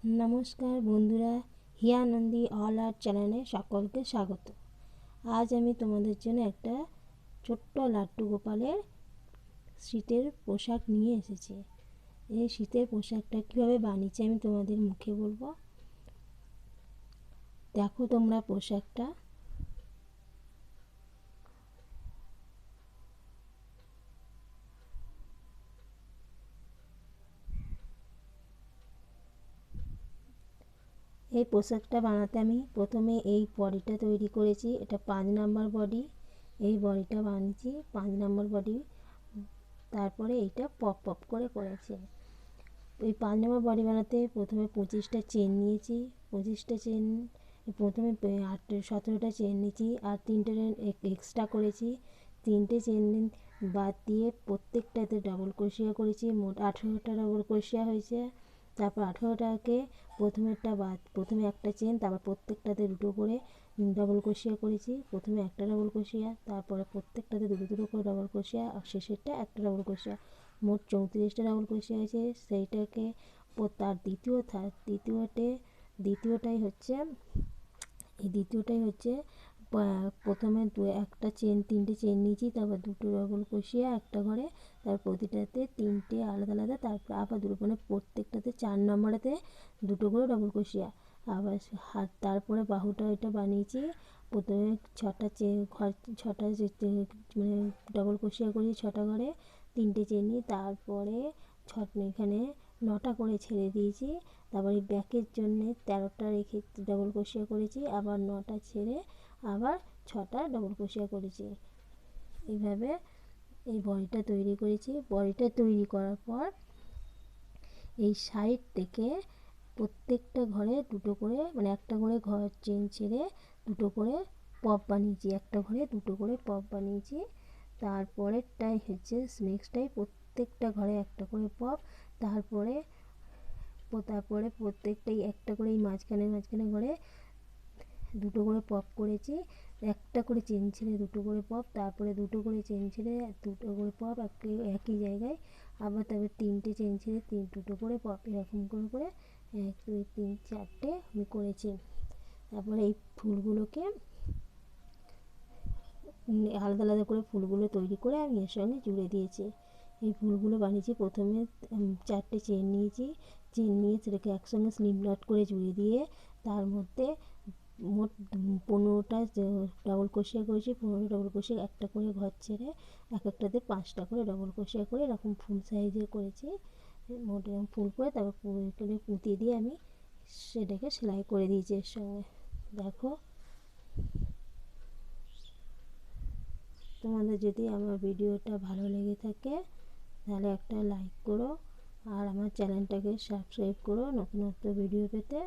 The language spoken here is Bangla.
नमस्कार बंधुरा हिया नंदी ऑल आर्ट चैनले सकलके स्वागत। आज आमी तोमादेर जोन्नो एकटा छोट्टो लाट्टू गोपालेर शीतेर पोशाक निये एसेछि। এই শীতের পোশাকটা কিভাবে বানিয়েছি আমি তোমাদের মুখে বলবো। দেখো তোমরা পোশাকটা। এই পোশাকটা বানাতে আমি প্রথমে এই বডিটা তৈরি করেছি। এটা 5 নাম্বার বডি। এই বডিটা বানিয়েছি 5 নাম্বার বডি। তারপরে এইটা পপ পপ করে করেছি। এই 5 নাম্বার বডি বানাতে প্রথমে 25টা চেন নিয়েছি। 25টা চেন প্রথমে 17টা চেন নিয়েছি আর 3টে এক্সট্রা করেছি। 3টে চেন বাদ দিয়ে প্রত্যেকটাতে ডাবল ক্রোশিয়া করেছি। মোট 18টা ডাবল ক্রোশিয়া হয়েছে। তারপর 18টাকে প্রথমে একটা চেন, তারপর প্রত্যেকটাতে দুটো করে ডাবল ক্রোশিয়া করেছি। প্রথমে একটা ডাবল ক্রোশিয়া, তারপরে প্রত্যেকটাতে দুটো দুটো করে ডাবল ক্রোশিয়া আর শেষেরটা একটা ডাবল ক্রোশিয়া। মোট 34টা ডাবল ক্রোশিয়া হয়েছে। সেইটাকে তার দ্বিতীয়টাই হচ্ছে প্রথমে একটা চেন 3টে চেন নিয়েছি, তারপর দুটো ডাবল ক্রোশিয়া একটা ঘরে, তারপর প্রতিটাতে 3টে আলাদা আলাদা, তারপর আবার দুটো মানে প্রত্যেকটাতে 4 নম্বরেতে দুটো করে ডাবল ক্রোশিয়া। আবার তারপরে বাহুটা এটা বানিয়েছি। প্রথমে 6টা মানে ডাবল ক্রোশিয়া করেছি 6টা ঘরে, 3টে চেন নিয়ে তারপরে এখানে 9টা করে ছেড়ে দিয়েছি। তারপরে ব্যাকের জন্যে 13টা রেখে ডাবল ক্রোশিয়া করেছি, আবার 9টা ছেড়ে আবার 6টা ডাবল ক্রোশিয়া করেছি। এইভাবে এই বডিটা তৈরি করেছি। বডিটা তৈরি করার পর এই সাইড থেকে প্রত্যেকটা ঘরে দুটো করে মানে একটা করে ঘর চেন ছেড়ে দুটো করে পপ বানিয়েছি। একটা ঘরে দুটো করে পপ বানিয়েছি। তারপরেরটাই হচ্ছে নেক্সটটাই প্রত্যেকটা ঘরে একটা করে পপ। তারপরে প্রত্যেকটাই একটা করে এই মাঝখানে ঘরে দুটো করে পপ করেছি। একটা করে চেন ছেড়ে দুটো করে পপ, তারপরে দুটো করে চেন ছেড়ে দুটো করে পপ একই জায়গায়, আবার তারপরে 3টে চেন ছেড়ে দুটো করে পপ, এরকম করে করে 1 2 3 4টে আমি করেছি। তারপরে এই ফুলগুলোকে আলাদা আলাদা করে ফুলগুলো তৈরি করে আমি এর সঙ্গে জুড়ে দিয়েছি। এই ফুলগুলো বানিয়েছি প্রথমে 4টে চেন নিয়েছি। চেন নিয়ে সেটাকে একসঙ্গে স্লিপ নট করে জুড়ে দিয়ে তার মধ্যে মোট 15টা ডাবল ক্রোশিয়া করেছি। 15টা ডাবল ক্রোশিয়া একটা করে ঘর ছেড়ে এক একটাতে 5টা করে ডাবল ক্রোশিয়া করে এরকম ফুল সাইজের করেছি। মোট এরকম ফুল করে তারপর ফুলগুলো পুঁতিয়ে দিয়ে আমি সেটাকে সেলাই করে দিয়েছি এর সঙ্গে। দেখো তোমাদের যদি আমার ভিডিওটা ভালো লেগে থাকে তাহলে একটা লাইক করো আর আমার চ্যানেলটাকে সাবস্ক্রাইব করো নতুনত্ব ভিডিও পেতে।